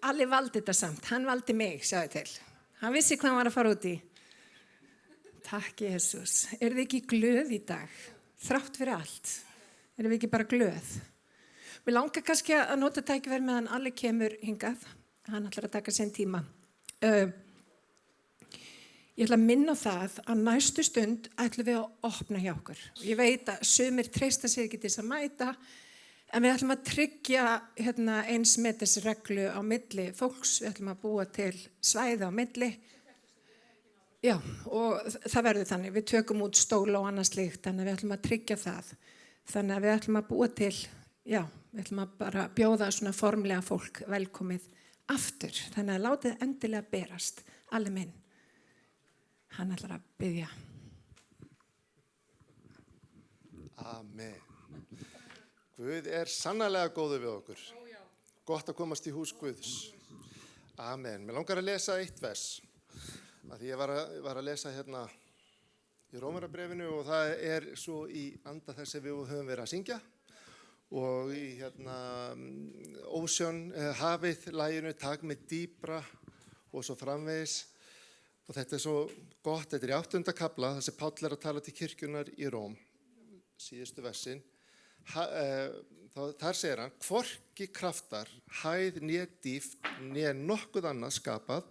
Alli valdi þetta samt, hann valdi mig, sjáðu til. Hann vissi hvað hann var að fara út í. Takk, Jesús. Eru þið ekki glöð í dag? Þrátt fyrir allt. Eru við ekki bara glöð? Mér langar kannski að nota tækifæri meðan Alli kemur hingað. Hann ætlar að taka sinn tíma. Ég ætla að minna á það að næstu stund ætlum við að opna hjá okkur. Ég veit að sumir treysta sér ekki til þess að mæta, en við ætlum að tryggja eins meters reglu á milli fólks. Við ætlum að búa til svæði á milli. Já, og það verður þannig. Við tökum út stóla og annað slíkt, þannig að við ætlum að tryggja það. Þannig að við ætlum að búa til, já, við ætlum að bara bjóða svona formlega fólk velkomið aftur. Þannig að látið endilega berast, Alli minn. Hann ætlar að biðja. Amen. Guð sannarlega góður við okkur. Gott að komast í hús Guðs. Amen. Mér langar að lesa eitt vers. Því ég var að lesa hérna í Rómarbréfinu og það svo í anda þess að við höfum verið að syngja. Og í Ocean, hafið, laginu, takk mig dýpra og svo framvegis. Og þetta svo gott, þetta í 8. kafla, þar sem Páll að tala til kirkjunnar í Róm, síðustu versin. Þar segir hann, hvorki kraftar, hæð, né dýpt, né nokkuð annað skapað,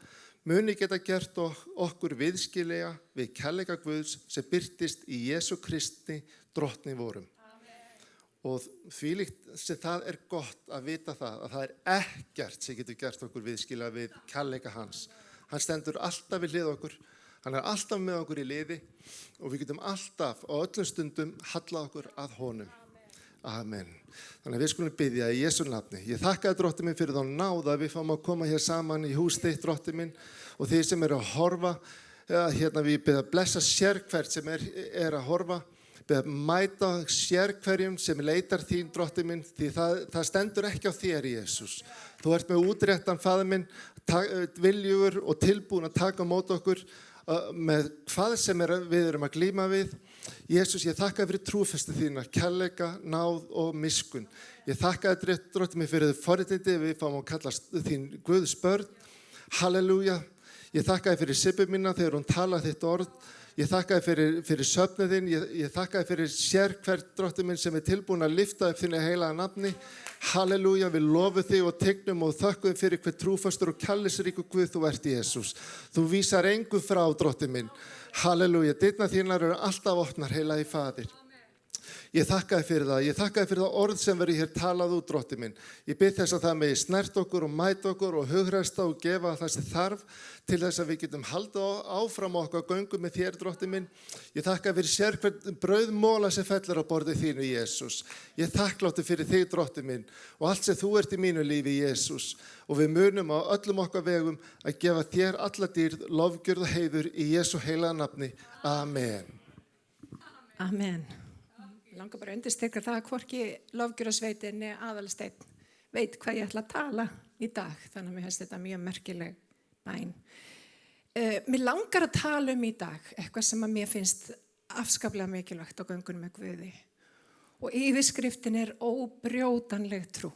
muni geta gert okkur viðskilja við kærleika Guðs sem birtist í Jesú Kristi, drottni vorum. Og þvílíkt sem það gott að vita það, að það ekkert sem getur gert okkur viðskilja við kærleika hans. Hann stendur alltaf við hlið okkur, hann alltaf með okkur í liði og við getum alltaf á öllum stundum hallað okkur að honum. Amen. Þannig að við skulum biðja í Jesú nafni. Ég þakka Drottinn minn fyrir þá náð að við fáum að koma hér saman í hús þitt, Drottinn minn, og þeir sem að horfa, við biðja að blessa sérhvert sem að horfa, biðja að mæta sérhverjum sem leitar þín, Drottinn minn, því það stendur ekki á þér, Jesús. Þú ert með útréttan, Faðir minn, viljugur og tilbúin að taka á móti okkur með hvað sem við erum að glíma við. Jesús, ég þakka fyrir trúfestu þína, kærleika, náð og miskunn. Ég þakka þér, Drottinn minn, fyrir forréttindi við fáum að kallast þín Guðs börn. Halleluja. Ég þakka þér fyrir Sibbu mína þegar hún talaði þitt orð. Ég þakka þér fyrir söfnuðinn, ég þakka þér fyrir sérhvert, Drottinn minn, sem tilbúin að lyfta upp þínu heilaga nafni. Halleluja, við lofum þig og tegnum og þökkum fyrir hver trúfastur og kærleiksríkur Guð þú ert, Jesús. Þú vísar engu frá, Drottinn minn. Halleluja, dyrnar þínar eru alltaf opnar, heilagi Faðir. Ég þakka þér fyrir það. Ég þakka þér fyrir það orð sem verður hér talað út, Drottinn minn. Ég bið þess að það megi snert okkur og mæta okkur og hugræsta og gefa það sem þarf til þess að við getum haldið áfram okkar göngum með þér, Drottinn minn. Ég þakka fyrir sérhvern brauðmóla sem fellur á borðið þínu, Jesús. Ég þakkláttur fyrir þig, Drottinn minn, og allt sem þú ert í mínu lífi, Jesús. Og við munum á öllum okkar vegum að gefa þér alla dýrð, lofgjörð og heiður í Jesú heilaga nafni. Amen. Amen. Langar bara að undirstrika það að hvorki lofgjörðarsveitin eða Aðalsteinn veit hvað ég ætla að tala í dag. Þannig að mér finnst þetta mjög merkileg bæn. Mér langar að tala í dag eitthvað sem að mér finnst afskaplega mikilvægt á göngunum með Guði. Og yfirskriftin óbrjótanleg trú.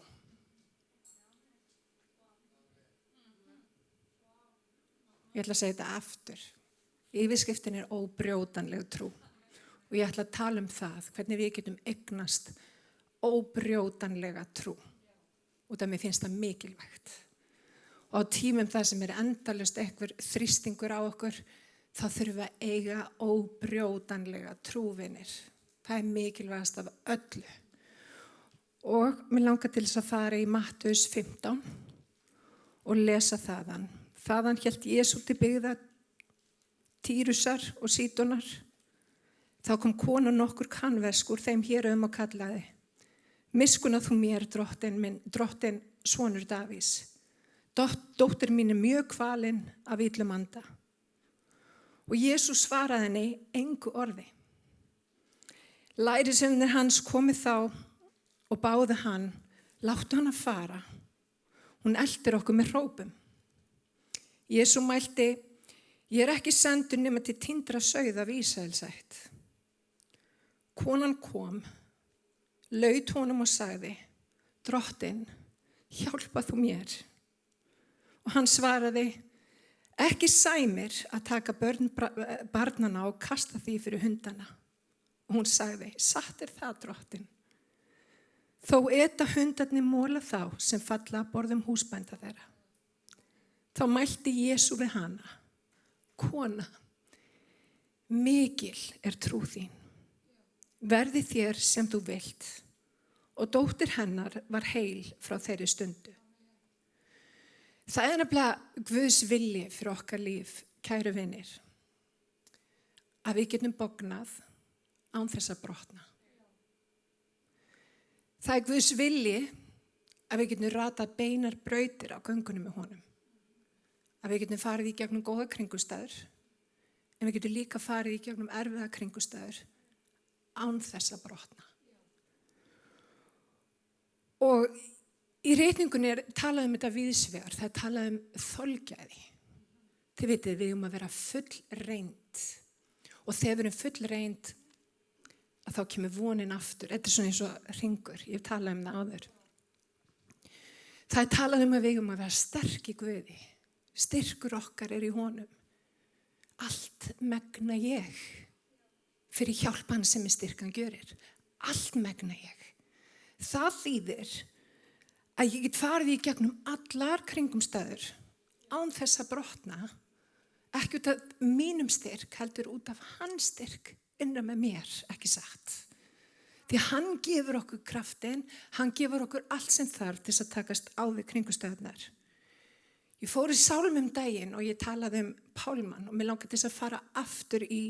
Ég ætla að segja þetta aftur. Yfirskriftin óbrjótanleg trú. Og ég ætla að tala það, hvernig við getum eignast óbrjótanlega trú. Og það mér finnst það mikilvægt. Og á tímum það sem endalaust einhver þrýstingur á okkur, þá þurfum við að eiga óbrjótanlega trúvinir. Það mikilvægast af öllu. Og mér langar til þess að fara í Mattheus 15 og lesa þaðan. Þaðan hélt Jesú til byggða Týrusar og Sídonar. Þá kom kona nokkur kanverskur þeim hér og kallaði: Miskunna þú mér, drottinn, sonur Davís. Dóttir mín mjög kvalin af illum anda. Og Jesús svaraði henni engu orði. Lærisveinarnir hans komu þá og báðu hann: Láttu hana fara. Hún eltir okkur með hrópum. Jesú mælti: Ég ekki sendur nema til týndra sauða af Ísraelsætt. Konan kom, laut honum og sagði: Drottinn, hjálpa þú mér. hann svaraði, ekki sæmir að taka börn barnana og kasta því fyrir hundana. Og hún sagði, satt það, drottin. Þó eta hundarnir mola þá sem falla að borðum húsbænda þeirra. Þá mælti Jesú við hana, kona, mikil trú þín. Verði þér sem þú vilt. Og dóttir hennar var heil frá þeirri stundu. Það nefnilega Guðs vilji fyrir okkar líf, kæru vinir, að við getum bognað án þess að brotna. Það Guðs vilji að við getum ratað beinar brautir á göngunum með honum. Að við getum farið í gegnum góða kringumstæður, en við getum líka farið í gegnum erfiða kringumstæður án þess að brotna. Og í ritningunni talað þetta víðsvegar, það talað þolgæði. Þið vitið, við að vera fullreynd. Og þegar við erum fullreynd, að þá kemur vonin aftur. Þetta svona eins og hringur, ég talað það áður. Það talað að við að vera sterk í Guði. Styrkur okkar í honum. Allt megna ég fyrir hjálpan sem styrkan gjörir. Allt megna ég. Það þýðir að ég get farið í gegnum allar kringumstæður án þess að brotna, ekki út af mínum styrk, heldur út af hans styrk innan með mér, ekki satt. Því hann gefur okkur kraftinn, hann gefur okkur allt sem þarf til að takast á við kringumstæðunar. Ég fór í sálmum daginn og ég talaði Pálmann og mér langar til að fara aftur í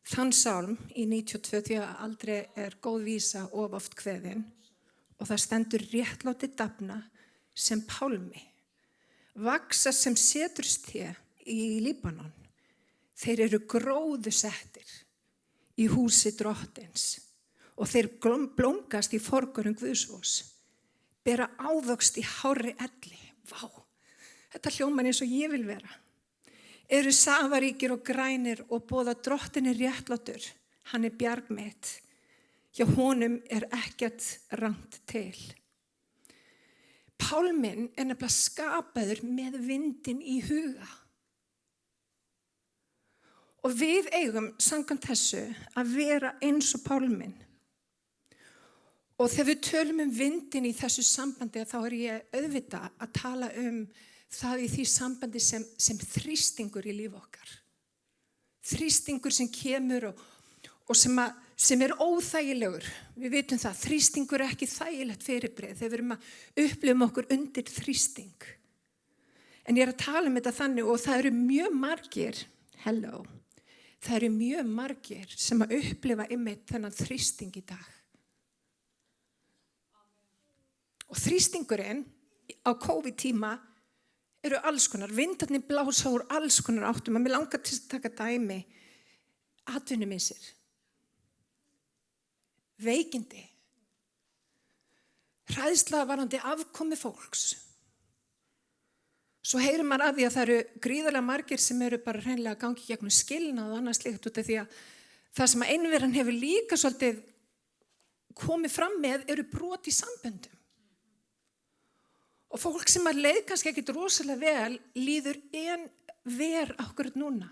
þann sálm í 92 því að aldrei góð vísa of oft kveðin. Og það stendur réttláti dafna sem pálmi, vaksa sem seturste í Líbanon. Þeir eru gróðusettir í húsi drottins og þeir blómgast í forgörðum Guðsvós, bera ávöxt í hárri elli. Vá, þetta hljómar eins og ég vil vera. Eru safaríkir og grænir og boða drottin réttlátur, hann bjarg mitt. Hjá honum ekkert rangt til. Pálminn nefnilega skapaður með vindin í huga. Og við eigum samkvæmt þessu að vera eins og Pálminn. Og þegar við tölum vindin í þessu sambandi þá ég auðvitað að tala það í því sambandi sem þrýstingur í líf okkar. Þrýstingur sem kemur og sem óþægilegur. Við vitum það, þrýstingur ekki þægilegt fyrirbrigði þegar við erum að upplifa okkur undir þrýsting. En ég að tala þetta þannig og það eru mjög margir, það eru mjög margir sem að upplifa einmitt þennan þrýsting í dag. Og þrýstingurinn á COVID-tíma eru alls konar, vindarnir blása úr alls konar áttum. Mér langar til að taka dæmi, atvinnumissir. Veikindi, hræðsla varðandi afkomi fólks. Svo heyrir maður að því að það eru gríðarlega margir sem eru bara hreinlega að gangi gegnum skilnað og annað slíkt út af því að það sem að einveran hefur líka svolítið komið fram með eru brot í samböndum. Og fólk sem að leið kannski ekkit rosalega vel líður en ver akkurat núna.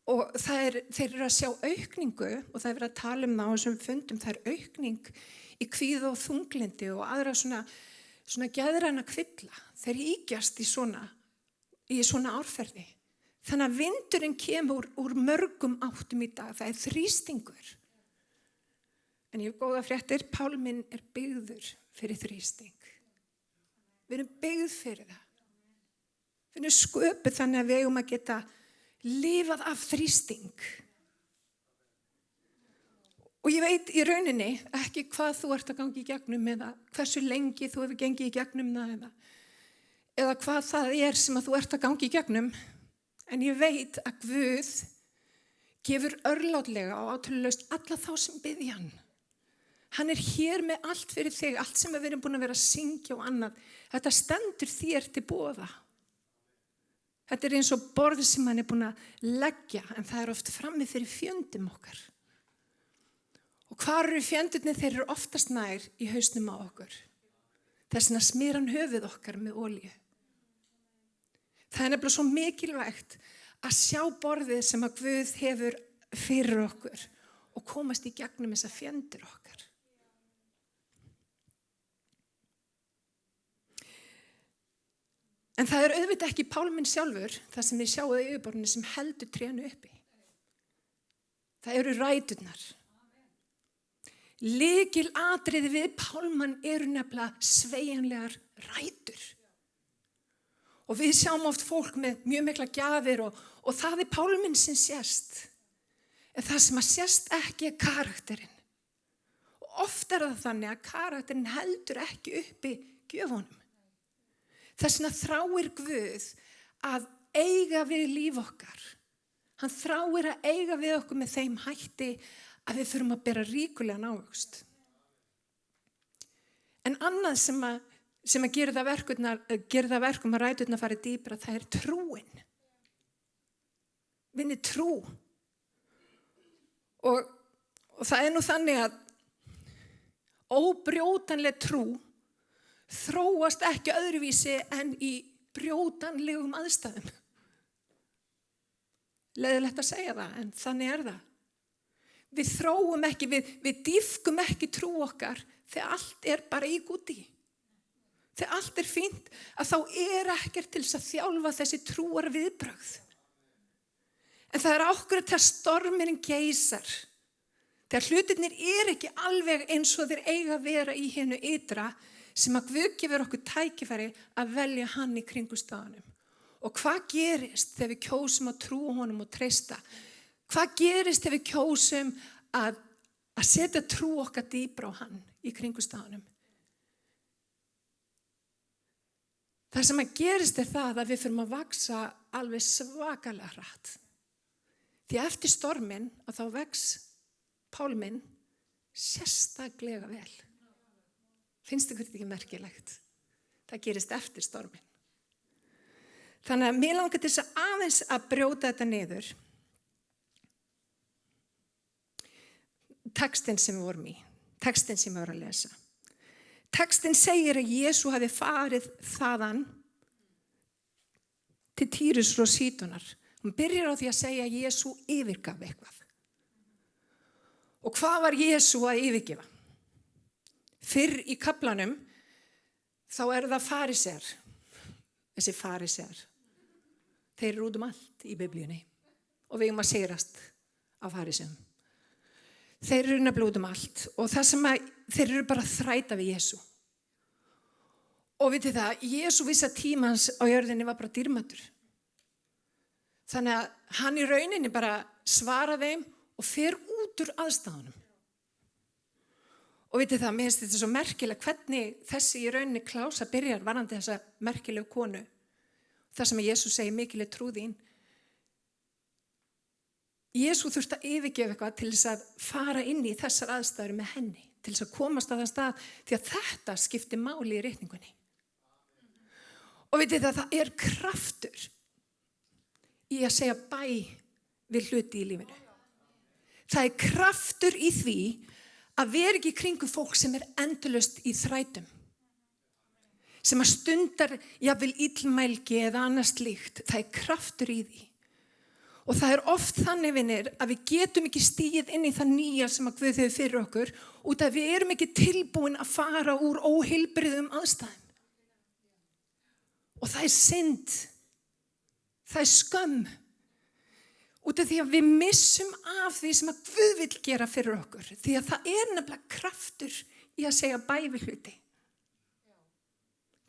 Og þeir eru að sjá aukningu og það er verið að tala það á þessum fundum, það er aukning í kvíða og þunglindi og aðra svona geðræna kvilla. Þeir ýkjast í svona árferði. Þannig að vindurinn kemur úr mörgum áttum í dag, það er þrýstingur. En ég hef góða fréttir, Pálminn byggður fyrir þrýsting. Við erum byggð fyrir það. Við erum sköpuð þannig að við eigum að geta lifað af þrýsting. Og ég veit í rauninni ekki hvað þú ert að gangi í gegnum eða hversu lengi þú hefur gengið í gegnum það eða hvað það sem að þú ert að gangi í gegnum. En ég veit að Guð gefur örlátlega og átölulegst alla þá sem biðja hann. Hann hér með allt fyrir þig, allt sem við erum búin að vera að syngja og annað. Þetta stendur þér til boða. Þetta eins og borð sem hann búin að leggja, en það oft frammi fyrir fjöndum okkar. Og hvar eru fjöndurnir? Þeir eru oftast nær í hausnum á okkur. Þess vegna smyr hann höfuð okkar með olíu. Það er nefnilega svo mikilvægt að sjá borðið sem að Guð hefur fyrir okkur og komast í gegnum þessa fjöndir okkar. En það er auðvitað ekki pálminn sjálfur, það sem við sjáum í yfirborðinu sem heldur trénu uppi. Það eru ræturnar. Lykilatriði við pálmann eru nefnilega sveigjanlegar rætur. Og við sjáum oft fólk með mjög mikla gjafir og það er pálminn sem sést. En það sem að sést ekki er karakterinn. Og oft er það þannig að karakterinn heldur ekki uppi gjöfunum. Þess vegna þráir Guð að eiga við líf okkar. Hann þráir að eiga við okkur með þeim hætti að við þurfum að bera ríkulegan ávöxt. En annað sem að gera það verkum að ræturnar fari dýpra, það er trúin. Vinni trú. Og það er nú þannig að óbrjótanleg trú þróast ekki öðruvísi en í brjótanlegum aðstæðum. Leiðilegt að segja það, en þannig er það. Við þróum ekki, við dýfkum ekki trú okkar þegar allt er bara í gúti. Þegar allt er fínt, að þá er ekkert til þess að þjálfa þessi trúar viðbrögð. En það er ákveðið þegar stormurinn geysar. Þegar hlutirnir er ekki alveg eins og þeir eiga að vera í hinu ytra, sem að Guð gefur okkur tækifæri að velja hann í kringumstæðunum. Og hvað gerist þegar við kjósum að trúa honum og treysta? Hvað gerist þegar við kjósum að setja trú okkar dýpra á hann í kringumstæðunum? Það sem að gerist er það að við þurfum að vaksa alveg svakalega hratt. Því eftir storminn að þá vex pálminn sérstaklega vel. Finnst ykkur þetta ekki merkilegt? Það gerist eftir storminn. Þannig að mér langar til þess að aðeins að brjóta þetta niður. Textinn sem við vorum í, textinn sem við vorum að lesa. Textinn segir að Jesú hafi farið þaðan til Týrus og Sídonar. Hún byrjar á því að segja að Jesú yfirgaf eitthvað. Og hvað var Jesú að yfirgefa? Fyrr í kaflanum þá er það farisear. Þessi farisear. Þeir eru út allt í Biblíunni og við eigum að sigrast á fariseum. Þeir eru nefnilega út allt og það sem þeir eru bara að þræta við Jesú. Og vitið það, Jesú vissi að tímans á jörðinni var bara dýrmætur. Þannig að hann í rauninni bara svara þeim og fer út úr aðstæðunum. Og vitið það, mér finnst þetta svo merkilega hvernig þessi í rauninni Klása byrjar varandi þessa merkilegu konu. Það sem að Jesús segir mikil er trú þín. Jesús þurfti að yfirgefa eitthvað til þess að fara inn í þessar aðstæður með henni. Til þess að komast að það stað því að þetta skiptir máli í reikningunni. Og vitið það, það er kraftur í að segja bæ við hluti í lífinu. Það er kraftur í því að vera ekki í kringu fólk sem er endalaust í þrætum. Sem að stundar jafnvel illmælgi eða annars slíkt. Það er kraftur í því. Og það er oft þannig, vinir, að við getum ekki stigið inn í það nýja sem að Guð hefur fyrir okkur út af við erum ekki tilbúin að fara úr óheilbrigðum aðstæðum. Og það er synd. Það er skömm. Út af því að við missum af því sem að Guð vill gera fyrir okkur. Því að það er nefnilega kraftur í að segja bæ við hluti.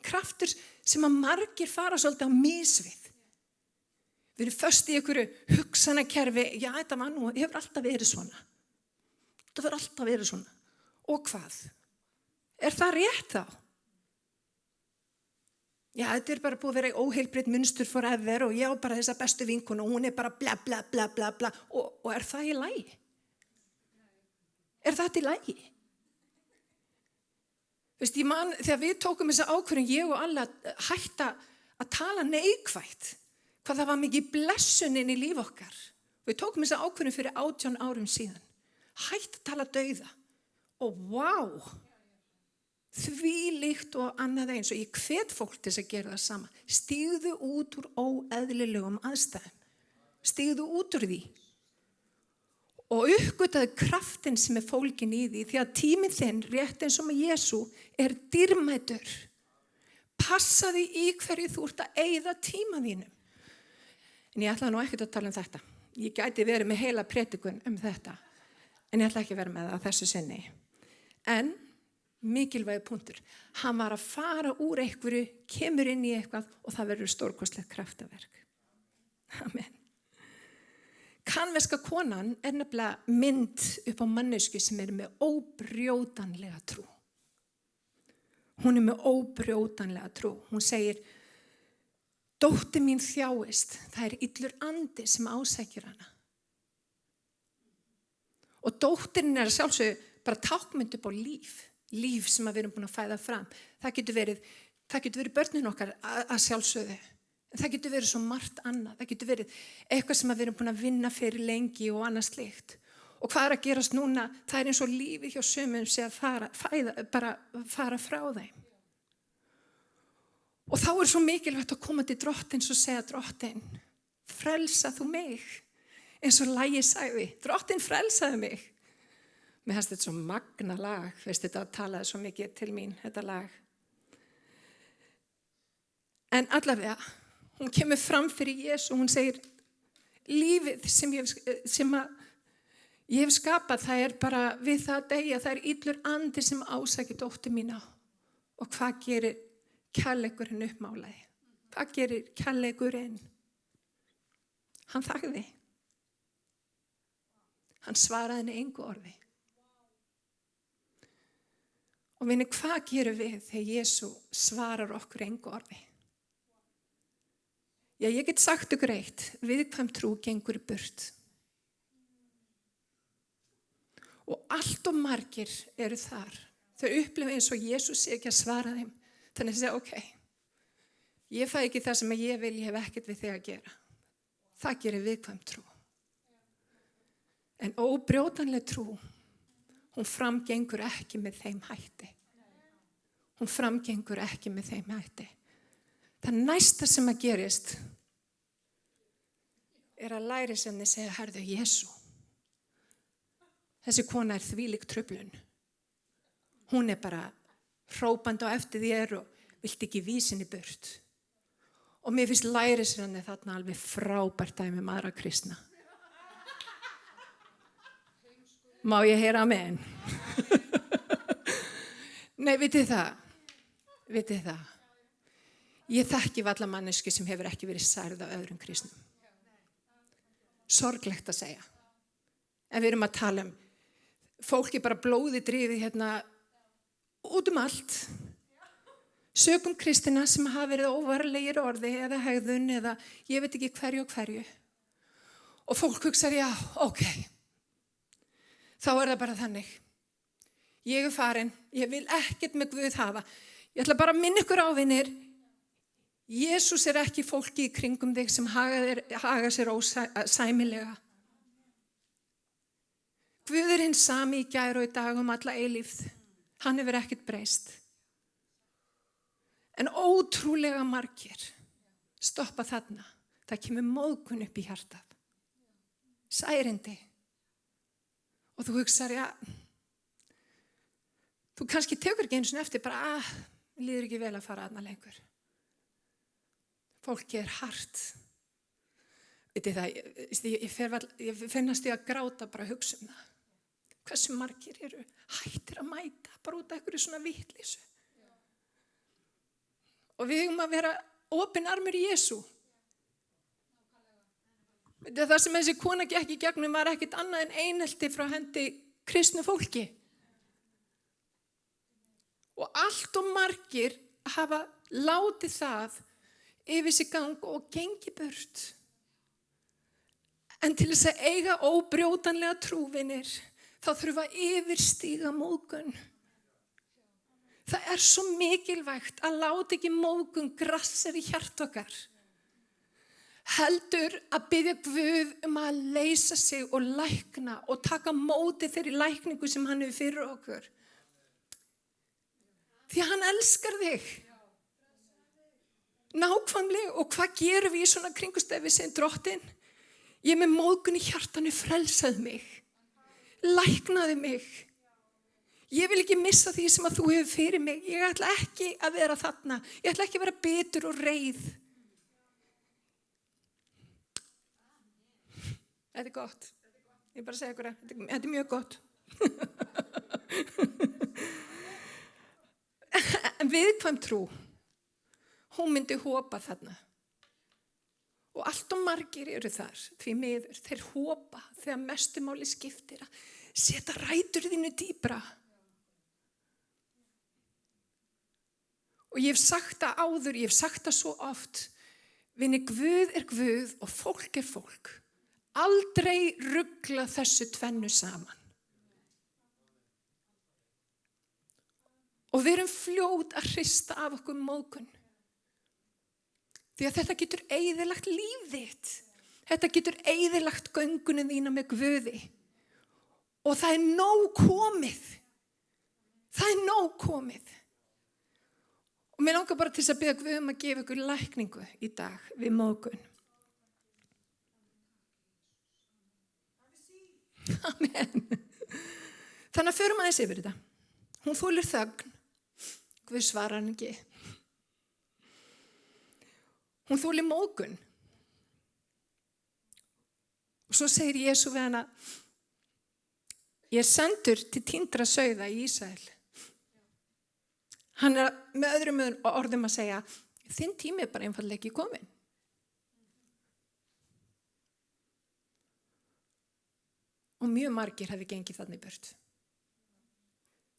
Kraftur sem að margir fara svolítið á misvið. Við erum föst í einhverju hugsanakerfi. Já, þetta var nú, hefur alltaf verið svona. Þetta verður alltaf verið svona. Og hvað? Er það rétt þá? Já, þetta er bara búið að vera óheilbrigt munstur forever og ég á bara þessa bestu vinkonu og hún er bara bla bla bla bla bla. Og er það í lagi? Er það í lagi? Veist, ég man, þegar við tókum þessa ákvörðun, ég og alla hætta að tala neikvætt, hvað það var mikið blessunin í líf okkar. Við tókum þessa ákvörðun fyrir 18 árum síðan. Hætt að tala dauða. Og vá, Þvílíkt og annað eins og ég hvet fólk til þess að gera það sama. Stígðu út úr óeðlilegum aðstæðum. Stígðu út úr því. Og uppgötaðu kraftin sem fólgin í því. Því að tíminn þinn, rétt eins og með Jesú, dýrmætur. Passaðu í hverju þú ert að eyða tíma þínum. En ég ætlaði nú ekkert að tala þetta. Ég gæti verið með heila predikun þetta. En ég ætla ekki að vera með það þessu sinni. En mikilvægur punktur. Hann var að fara úr einhverju, kemur inn í eitthvað og það verður stórkostlegt kraftaverk. Amen. Kanverska konan nefnilega mynd upp á mannesku sem með óbrjótanlega trú. Hún með óbrjótanlega trú. Hún segir, dóttir mín þjáist, það illur andi sem ásækjur hana. Og dóttirin að sjálfsögðu bara tákmynd upp á líf sem við erum búin að fæða fram. Það getur verið börnin okkar að sjálfsögðu. En það getur verið svo margt annað. Það getur verið eitthvað sem við erum búin að vinna fyrir lengi og annað slíkt. Og hvað að gerast núna? Það eins og lífið hjá sumum sé að fara frá þeim. Og þá svo mikilvægt að koma til Drottins og segja, Drottin, frelsa þú mig. Eins og lagið sagði, Drottin frelsaði mig. Mér finnst þetta svo magna lag, veist þetta talaði svo mikið til mín, þetta lag. En allavega, hún kemur fram fyrir Jesú, hún segir, lífið sem ég hef skapað, það bara við það að deyja, það illur andi sem ásækir dóttur mína. Og hvað gerir kærleikurinn uppmálaði? Hvað gerir kærleikurinn? Hann þagði. Hann svaraði henni engu orði. Og vinni, hvað gerum við þegar Jesú svarar okkur engu orði? Já, ég get sagt ykkur eitt, viðkvæm trú gengur burt. Og allt og margir eru þar. Þau upplifa eins og Jesú sé ekki að svara þeim. Þannig að segja, ok, ég fæ ekki það sem ég vil, ég hef ekkert við þig að gera. Það gerir viðkvæm trú. En óbrjótanleg trú, hún framgengur ekki með þeim hætti. Hún framgengur ekki með þeim hætti. Það næsta sem að gerist að lærisveinarnir segja, herðu, Jesú, þessi kona þvílík truflun. Hún bara hrópandi á eftir þér og vilt ekki vísa henni burt. Og mér finnst lærisveinarnir þarna alveg frábært dæmi aðra kristna. Má ég heyra amen? Nei, vitið það. Ég þekki varla mannesku sem hefur ekki verið særð af öðrum kristnum. Sorglegt að segja. En við erum að tala fólk bara blóði drifið út allt. Sökum kristina sem hafa verið óvarlegir orði eða hegðun eða ég veit ekki hverju og hverju. Og fólk hugsar, já, ok. Þá það bara þannig. Ég farin, ég vil ekkert með Guð hafa. Ég ætla bara að minna ykkur á, vinir, Jesús ekki fólki í kringum þig sem haga sér ósæmilega. Guð hinn sami í gær og í dag alla eilífð. Hann hefur ekkert breyst. En ótrúlega margir stoppa þarna. Það kemur móðgun upp í hjartað. Særindi. Og þú hugsar, já, þú kannski tekur ekki einu sinni eftir, bara, líður ekki vel að fara aðna lengur. Fólki hart. Vitið það, ég finnast ég að gráta bara að hugsa það. Hversu margir eru hættir að mæta, bara út af einhverju svona vitleysu. Og við eigum að vera opin armur í Jesú. Það sem þessi kona gekk í gegnum var ekkit annað en einelti frá hendi kristnu fólki. Og allt og margir hafa látið það yfir sig gang og gengi burt. En til þess að eiga óbrjótanlega trúvinir, þá þurfa að yfirstíga móðgun. Það svo mikilvægt að láta ekki móðgun grassera í hjarta okkar. Heldur að biðja Guð að leysa sig og lækna og taka móti þeirri lækningu sem hann hefur fyrir okkur. Því að hann elskar þig. Nákvæmlega. Og hvað gerum við í svona kringustæði sem Drottinn? Ég með móðgun í hjartanu, frelsaði mig. Læknaði mig. Ég vil ekki missa því sem að þú hefur fyrir mig. Ég ætla ekki að vera þarna. Ég ætla ekki að vera bitur og reið. Þetta er gott. Ég bara segja ykkur að þetta er mjög gott. En viðkvæm trú, hún myndi hopa þarna. Og allt og margir eru þar, því miður. Þeir hopa þegar mestu máli skiptir að setja rætur þínu dýpra. Og ég hef sagt það áður, ég hef sagt það svo oft. Vinni, Guð er Guð og fólk er fólk. Aldrei rugla þessu tvennu saman. Og við erum fljót að hrista af okkur móðgun. Því að þetta getur eyðilagt líf þitt. Þetta getur eyðilagt göngunum þína með Guði. Og það er nóg komið. Það er nóg komið. Og mér langar bara til þess að biðja Guð að gefa ykkur lækningu í dag við móðgun. Amen. Þannig að förum aðeins yfir þetta. Hún þolir þögn. Guð svarar hann ekki. Hún þolir móðgun. Og svo segir Jesú við hana, ég er sendur til týndra sauða í Ísrael. Hann er með öðrum orðum að segja, þinn tími er bara einfaldlega ekki kominn. Og mjög margir hefði gengið þannig burt.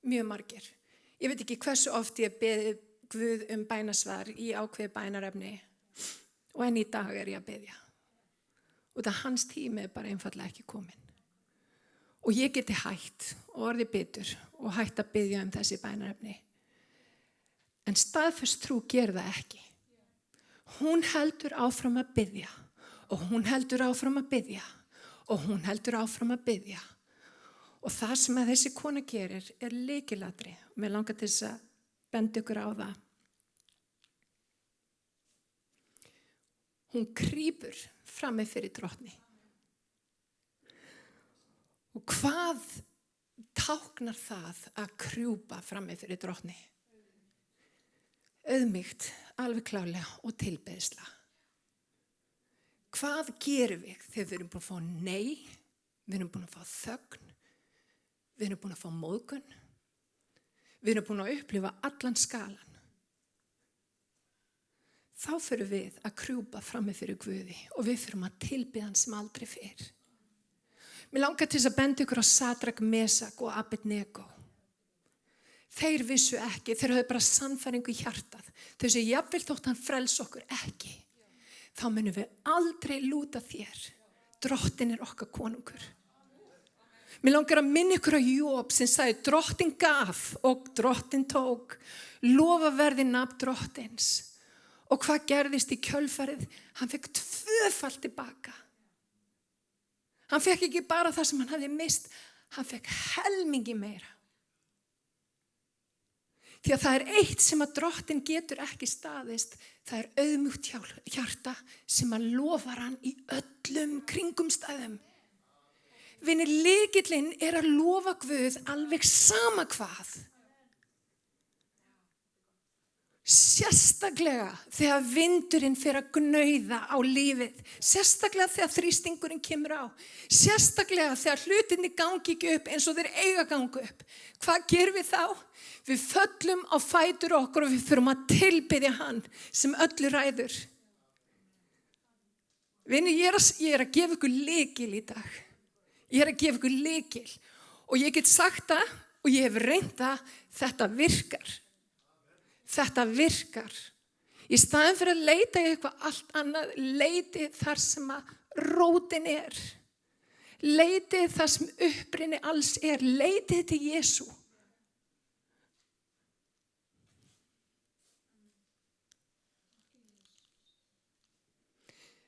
Mjög margir. Ég veit ekki hversu oft ég beði Guð bænasvar í ákveði bænarefni. Og enn í dag er ég að beðja. Og það hans tími er bara einfaldlega ekki kominn. Og ég geti hætt og orðið bitur og hætt að beðja þessi bænarefni. En staðföst trú gerir það ekki. Hún heldur áfram að beðja. Og hún heldur áfram að beðja. Og hún heldur áfram að biðja. Og það sem að þessi kona gerir er lykilatri. Mér langar til þess að benda ykkur á það. Hún krýpur frammi fyrir Drottni. Og hvað táknar það að krjúpa frammi fyrir Drottni? Auðmýkt, alveg klárlega og tilbeðsla. Hvað gerum við þegar við erum búin að fá nei, við erum búin að fá þögn, við erum búin að fá móðgun, við erum búin að upplifa allan skalan. Þá förum við að krjúpa frammi fyrir Guði og við förum að tilbiðja hann sem aldrei fyrr. Mér langar til þess að benda ykkur á Sadrak, Mesak og Abednego. Þeir vissu ekki, þeir höfðu bara sannfæringu í hjartað. Þeir séu jafnvel þótt hann frels okkur ekki. Þá munum við aldrei lúta þér. Drottinn er okkar konungur. Mér langar að minna ykkur á Jób sem sagði Drottinn gaf og Drottinn tók. Lofa verði nafn Drottins. Og hvað gerðist í kjölfarið? Hann fekk 2-falt tilbaka. Hann fekk ekki bara það sem hann hafði mist. Hann fekk helmingi meira. Því að það er eitt sem að Drottinn getur ekki staðist. Það er auðmjúkt hjarta sem að lofar hann í öllum kringumstæðum. Vinir, lykillinn er að lofa Guð alveg sama hvað. Sérstaklega þegar vindurinn fer að gnauða á lífið. Sérstaklega þegar þrýstingurinn kemur á. Sérstaklega þegar hlutinni gangi ekki upp eins og þeir eiga gangi upp. Hvað gerum við þá? Við föllum á fætur okkur og við förum að tilbiðja hann sem öllu ræður. Vinni, ég er að gefa ykkur lykil í dag. Ég er að gefa ykkur lykil. Og ég get sagt það og ég hef reynt það, þetta virkar. Þetta virkar. Í staðin fyrir að leita í eitthvað allt annað, leiti þar sem að rótin er. Leiti þar sem uppruni alls er. Leiti til Jesú.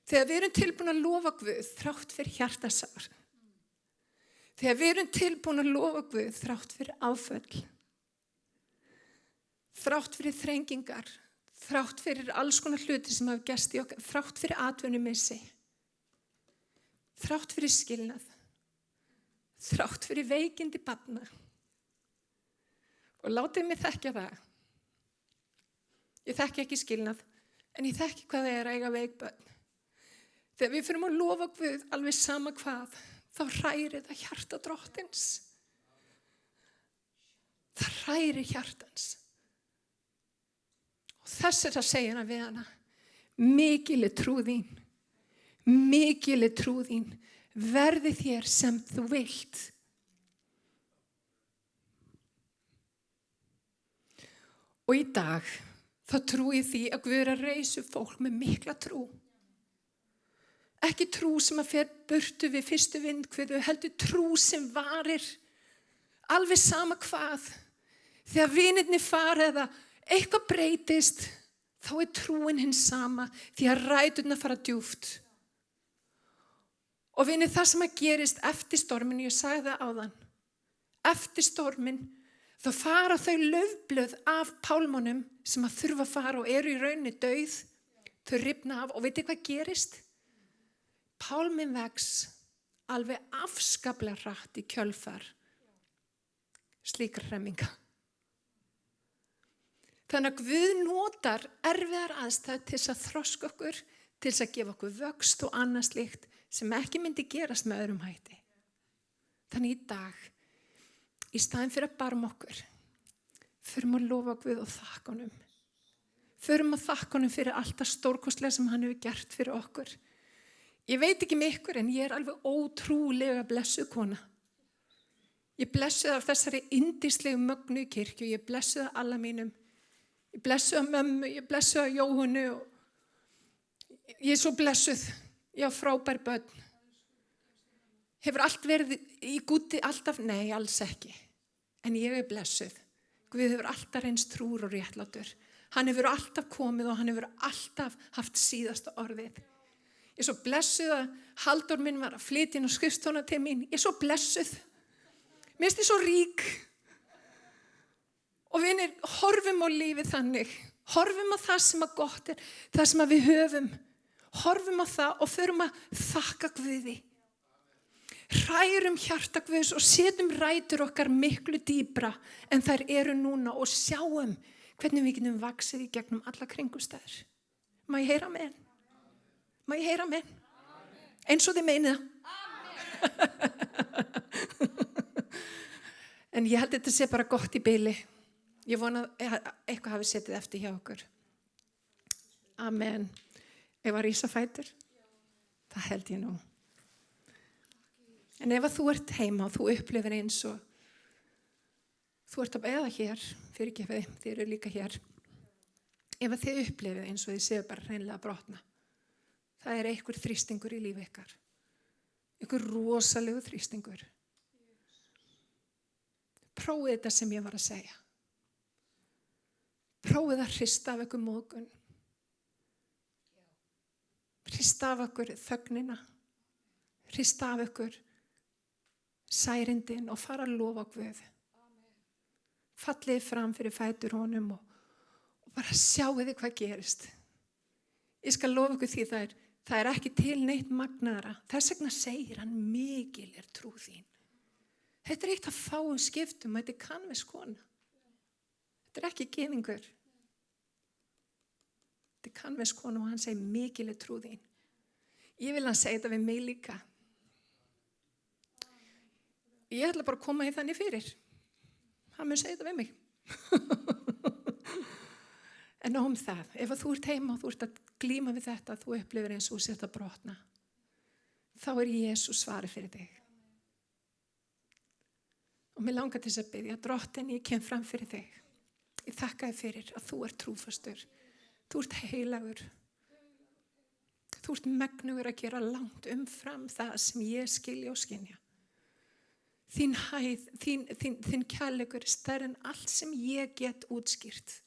Þegar við erum tilbúin að lofa Guð þrátt fyrir hjartasár. Þegar við erum tilbúin að lofa Guð þrátt fyrir áföll. þrátt fyrir þrengingar, þrátt fyrir alls konar hluti sem hafa gerst í okkar, þrátt fyrir atvinnumissi, þrátt fyrir skilnað, þrátt fyrir veikindi barna. Og látið mig þekkja það. Ég þekki ekki skilnað, en ég þekki hvað það er að eiga veik börn. Þegar við fyrir að lofa Guð alveg sama hvað, þá hrærir það hjarta Drottins. Það hrærir hjartans. Og þess að segja hana við hana, mikil er trú þín, verði þér sem þú vilt. Og í dag, þá trúi því að Guð er að reisa fólk með mikla trú. Ekki trú sem að fer burtu við fyrstu vindkviðu, heldur trú sem varir, alveg sama hvað. Þegar vinirnir fara eða eitthvað breytist, þá er trúin hinn sama, því að ræturnar fara djúpt. Og vinir, það sem að gerist eftir stormin, ég sagði það áðan, eftir stormin, þá fara þau laufblöð af pálmunum sem að þurfa að fara og eru í rauninni dauð, þau rifna af og veitir hvað gerist? Pálminn vex alveg afskaplega hratt í kjölfar slíkar hremminga. Þannig að Guð notar erfiðar aðstæður til þess að þroska okkur, til þess að gefa okkur vöxt og annað slíkt sem ekki myndi gerast með öðrum hætti. Þannig í dag, í staðinn fyrir að barma okkur, förum að lofa Guð og þakka honum. Förum að þakka honum fyrir allt það stórkostlega sem hann hefur gert fyrir okkur. Ég veit ekki með ykkur, en ég er alveg ótrúlega blessuð kona. Ég blessuð af þessari yndislegu mögnu í kirkju, ég blessuð af alla mínum, ég blessuð af mömmu, ég blessuð af Jóhannu og ég er svo blessuð, ég á frábær börn. Hefur allt verið í gúti alltaf? Nei, alls ekki. En ég er blessuð. Guð hefur alltaf reynst trúr og réttlátur. Hann hefur alltaf komið og hann hefur alltaf haft síðasta orðið. Ég er svo blessuð að Halldór minn var að flytja inn á skrifstofuna til mín. Ég er svo blessuð. Mér finnst ég svo rík. Og vinir, horfum á lífið þannig. Horfum á það sem að gott er, það sem að við höfum. Horfum á það og förum að þakka Guði. Hrærum hjarta Guðs og setjum rætur okkar miklu dýpra en þær eru núna og sjáum hvernig við getum vaxið í gegnum alla kringumstæður. Má ég heyra amen? Má ég heyra amen? Eins og þið meinið það. En ég held þetta sé bara gott í bili. Ég vona að eitthvað hafi setið eftir hjá okkur. Amen. Ef að rísa fætur? Það held ég nú. En ef að þú ert heima og þú upplifir eins og þú ert að eða hér, fyrirgefið, þið eru líka hér. Ef að þið upplifið eins og þið séu bara hreinlega brotna. Það er einhver þrýstingur í lífi ykkar. Einhver rosalegu þrýstingur. Prófið þetta sem ég var að segja. Prófið að hrista af ykkur móðgun. Hrista af ykkur þögnina. Hrista af ykkur særindin og fara að lofa Guð. Fallið fram fyrir fætur honum og bara sjáu þið hvað gerist. Ég skal lofa ykkur því það er ekki til neitt magnaðra. Þess vegna segir hann, mikil er trú þín. Þetta er eitt að fáum skiptum og þetta er kannviskona. Þetta er ekki gyðingur. Þetta er kannviskona og hann segir, mikil er trú þín. Ég vil hann segja þetta við mig líka. Ég ætla bara að koma í þannig fyrir. Hann mun segja þetta við mig. En nóg það, ef þú ert heima og þú ert að glíma við þetta, þú upplifir eins og sért að brotna, þá er Jesús svarið fyrir þig. Og mér langar til þess að biðja, Drottinn, ég kem fram fyrir þig. Ég þakka þér fyrir að þú ert trúfastur. Þú ert heilagur. Þú ert megnugur að gera langt umfram það sem ég skilja og skynja. Þín hæð, þín kærleikur er stærri en allt sem ég get útskýrt.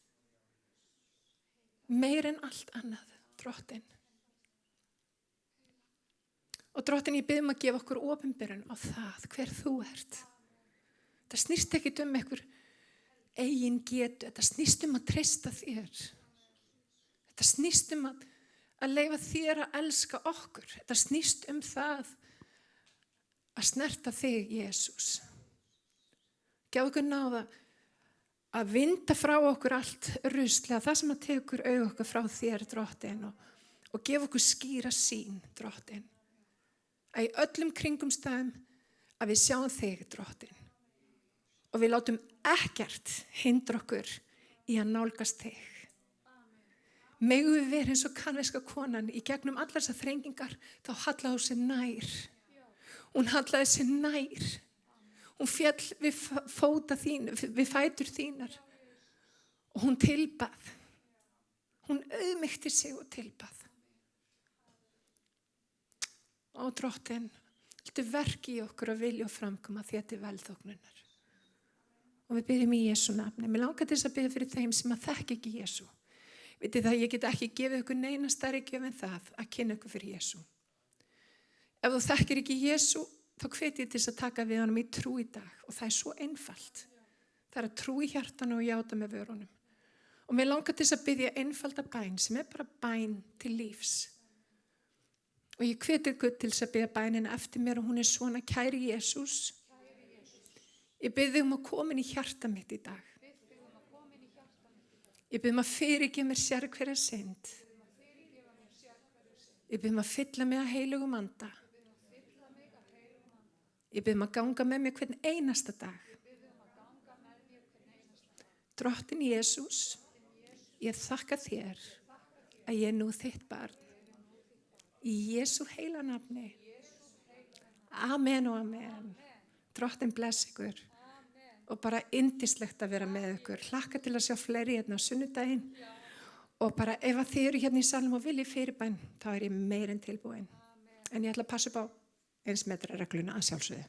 Meir en allt annað, Drottinn. Og Drottinn, ég bið að gefa okkur opinberun á það hver þú ert. Það snýst ekkit einhver eigin getu. Þetta snýst að treysta þér. Þetta snýst að leyfa þér að elska okkur. Þetta snýst það að snerta þig, Jesús. Gefðu okkur náða að vinda frá okkur allt ruslega, það sem að tekur augu okkur frá þér, Drottinn, og gefa okkur skýra sýn, Drottinn. Að í öllum kringumstæðum að við sjáum þig, Drottinn. Og við látum ekkert hindra okkur í að nálgast þig. Megum við vera eins og kanadíska konan í gegnum allar þessar þrengingar, þá hallaði hún sér nær. Hún hallaði sér nær. Hún féll við fóta þín, við fætur þínar. Og hún tilbað. Hún auðmýkti sig og tilbað. Ó, Drottinn, viltu verki í okkur og vilja og framkoma þér til velþóknunar. Og við byggjum í Jesú nafni. Mér langar til þess að byggja fyrir þeim sem að þekki ekki Jesú. Vitið það, ég get ekki gefið ykkur neina stærri gjöf en það að kynna ykkur fyrir Jesú. Ef þú þekkir ekki Jesú, þá hvet ég til þess að taka við honum í trú í dag. Og það er svo einfalt. Það er að trú í hjartanu og játa með vörunum. Og mér langar til þess að byggja einfalda bæn sem er bara bæn til lífs. Og ég hvet ykkur til þess að byggja bænin eftir mér og hún er svona: kæri Jesús, ég bið þig að koma inn í hjarta mitt í dag. Ég bið að fyrirgefa mér sérhverja synd. Ég bið að fylla mig að heilugum anda. Ég bið að ganga með mér hvern einasta dag. Drottinn Jesús, ég þakka þér að ég er nú þitt barn. Í Jesú heila nafni. Amen og amen. Drottinn bless ykkur. Og bara yndislegt að vera með ykkur. Hlakka til að sjá fleiri hérna á sunnudaginn. Og bara ef að þið eru hérna í salnum og viljið fyrirbæn, þá er ég meir en tilbúin. En ég ætla að passa upp á 1 metra regluna að sjálfsögðu.